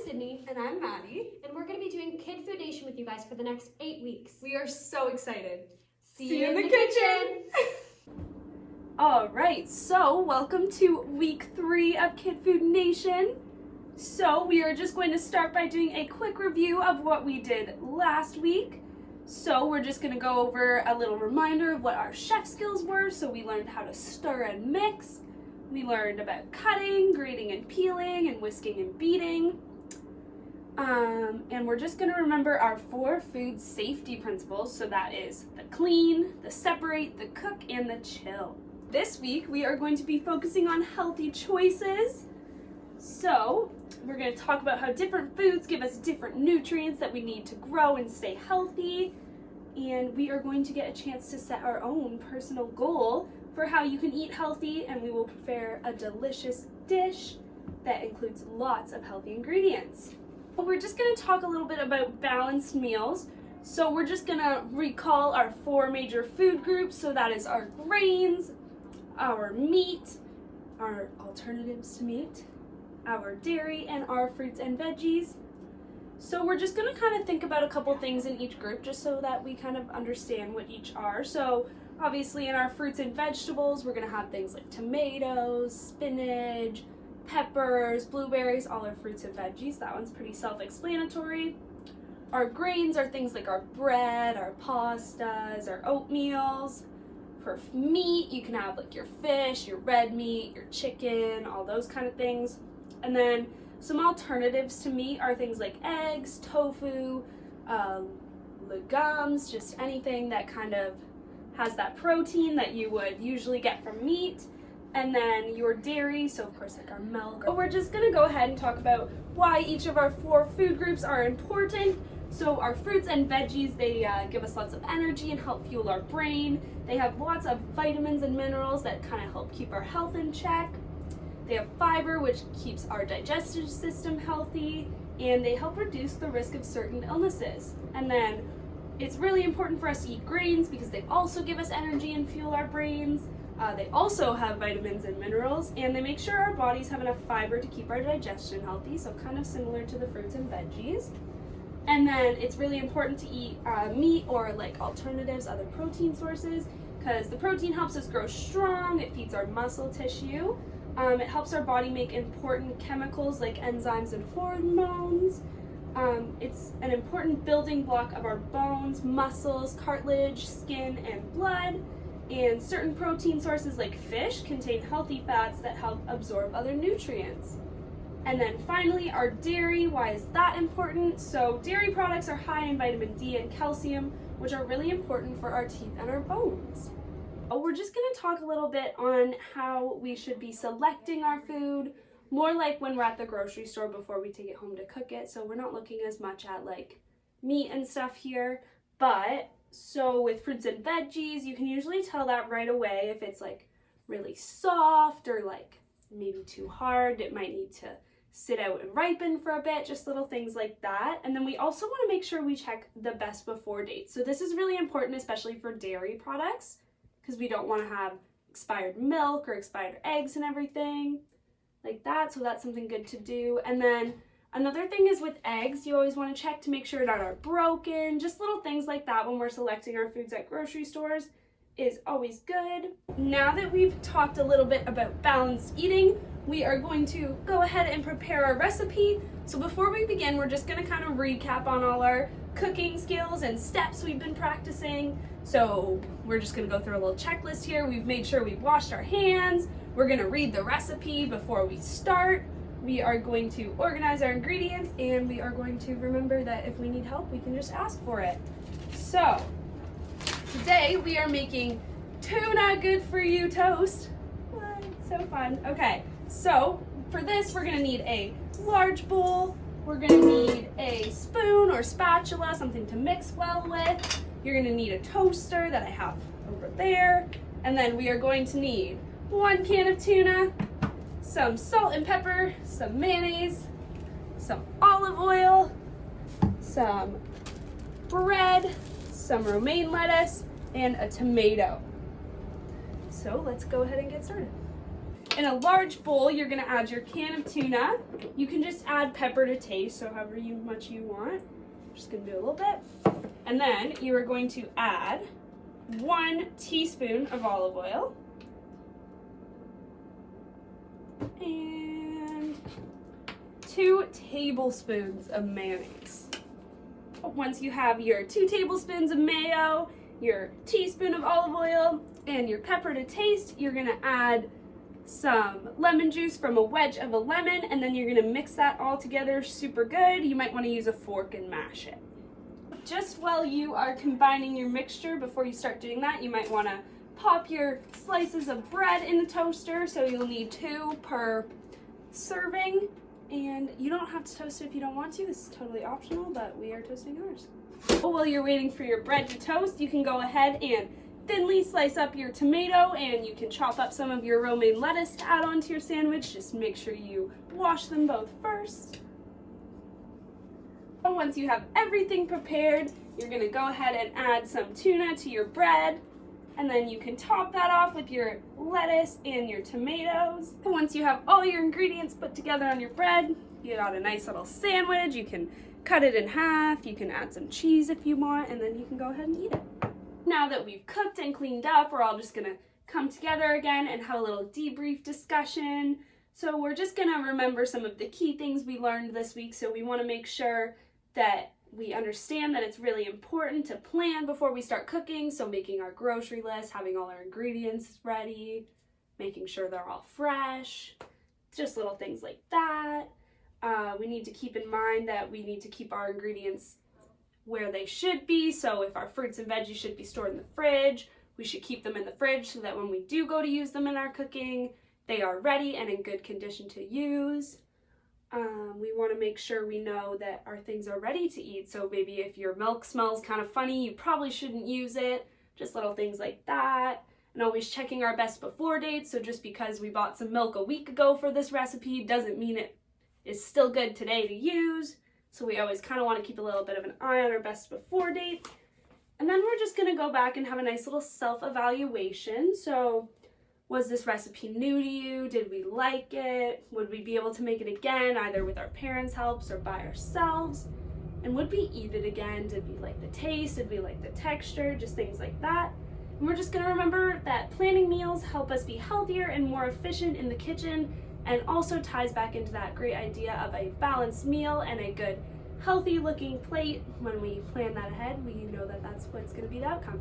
Sydney. And I'm Maddie. And we're going to be doing Kid Food Nation with you guys for the next 8 weeks. We are so excited. See you in the kitchen. All right, so welcome to week 3 of Kid Food Nation. So we are just going to start by doing a quick review of what we did last week. So we're just going to go over a little reminder of what our chef skills were. So we learned how to stir and mix. We learned about cutting, grating and peeling, and whisking and beating. And we're just going to remember our 4 food safety principles. So that is the clean, the separate, the cook, and the chill. This week we are going to be focusing on healthy choices. So we're going to talk about how different foods give us different nutrients that we need to grow and stay healthy. And we are going to get a chance to set our own personal goal for how you can eat healthy, and we will prepare a delicious dish that includes lots of healthy ingredients. We're just going to talk a little bit about balanced meals. So we're just going to recall our 4 major food groups. So that is our grains, our meat, our alternatives to meat, our dairy, and our fruits and veggies. So we're just going to kind of think about a couple things in each group just so that we kind of understand what each are. So obviously in our fruits and vegetables, we're going to have things like tomatoes, spinach, peppers, blueberries, all our fruits and veggies. That one's pretty self-explanatory. Our grains are things like our bread, our pastas, our oatmeals. For meat, you can have like your fish, your red meat, your chicken, all those kind of things. And then some alternatives to meat are things like eggs, tofu, legumes, just anything that kind of has that protein that you would usually get from meat. And then your dairy, so of course like our milk. But we're just gonna go ahead and talk about why each of our 4 food groups are important. So our fruits and veggies, they give us lots of energy and help fuel our brain. They have lots of vitamins and minerals that kind of help keep our health in check. They have fiber, which keeps our digestive system healthy, and they help reduce the risk of certain illnesses. And then it's really important for us to eat grains because they also give us energy and fuel our brains. They also have vitamins and minerals, and they make sure our bodies have enough fiber to keep our digestion healthy, so kind of similar to the fruits and veggies. And then it's really important to eat meat or like alternatives, other protein sources, because the protein helps us grow strong, it feeds our muscle tissue, it helps our body make important chemicals like enzymes and hormones. It's an important building block of our bones, muscles, cartilage, skin, and blood. And certain protein sources like fish contain healthy fats that help absorb other nutrients. And then finally, our dairy. Why is that important? So dairy products are high in vitamin D and calcium, which are really important for our teeth and our bones. We're just going to talk a little bit on how we should be selecting our food, more like when we're at the grocery store before we take it home to cook it. So we're not looking as much at like meat and stuff here, but so with fruits and veggies, you can usually tell that right away if it's like really soft or like maybe too hard. It might need to sit out and ripen for a bit, just little things like that. And then we also want to make sure we check the best before date. So this is really important, especially for dairy products, because we don't want to have expired milk or expired eggs and everything like that. So that's something good to do. And then another thing is with eggs, you always want to check to make sure that are broken. Just little things like that when we're selecting our foods at grocery stores is always good. Now that we've talked a little bit about balanced eating, we are going to go ahead and prepare our recipe. So before we begin, we're just going to kind of recap on all our cooking skills and steps we've been practicing. So we're just going to go through a little checklist here. We've made sure we've washed our hands. We're going to read the recipe before we start. We are going to organize our ingredients, and we are going to remember that if we need help, we can just ask for it. So today we are making tuna good for you toast. What? So fun. Okay, so for this we're gonna need a large bowl. We're gonna need a spoon or spatula, something to mix well with. You're gonna need a toaster that I have over there. And then we are going to need 1 can of tuna, some salt and pepper, some mayonnaise, some olive oil, some bread, some romaine lettuce, and a tomato. So let's go ahead and get started. in a large bowl, you're gonna add your can of tuna. You can just add pepper to taste, so however much you want. I'm just gonna do a little bit. And then you are going to add 1 teaspoon of olive oil. And 2 tablespoons of mayonnaise. Once you have your 2 tablespoons of mayo, your teaspoon of olive oil, and your pepper to taste, you're gonna add some lemon juice from a wedge of a lemon, and then you're gonna mix that all together super good. You might wanna use a fork and mash it. Just while you are combining your mixture, before you start doing that, you might wanna pop your slices of bread in the toaster, so you'll need 2 per serving. And you don't have to toast it if you don't want to. This is totally optional, but we are toasting ours. While you're waiting for your bread to toast, you can go ahead and thinly slice up your tomato, and you can chop up some of your romaine lettuce to add onto your sandwich. Just make sure you wash them both first. And once you have everything prepared, you're gonna go ahead and add some tuna to your bread. And then you can top that off with your lettuce and your tomatoes. And once you have all your ingredients put together on your bread, you got a nice little sandwich. You can cut it in half, you can add some cheese if you want, and then you can go ahead and eat it. Now that we've cooked and cleaned up, we're all just gonna come together again and have a little debrief discussion. So we're just gonna remember some of the key things we learned this week. So we wanna make sure that we understand that it's really important to plan before we start cooking, so making our grocery list, having all our ingredients ready, making sure they're all fresh, just little things like that. We need to keep in mind that we need to keep our ingredients where they should be, so if our fruits and veggies should be stored in the fridge, we should keep them in the fridge so that when we do go to use them in our cooking, they are ready and in good condition to use. We want to make sure we know that our things are ready to eat. So maybe if your milk smells kind of funny, you probably shouldn't use it. Just little things like that. And always checking our best before dates. So just because we bought some milk a week ago for this recipe doesn't mean it is still good today to use. So we always kind of want to keep a little bit of an eye on our best before dates. And then we're just going to go back and have a nice little self-evaluation. So was this recipe new to you? Did we like it? Would we be able to make it again, either with our parents' helps or by ourselves? And would we eat it again? Did we like the taste? Did we like the texture? Just things like that. And we're just gonna remember that planning meals help us be healthier and more efficient in the kitchen, and also ties back into that great idea of a balanced meal and a good, healthy looking plate. When we plan that ahead, we know that that's what's gonna be the outcome.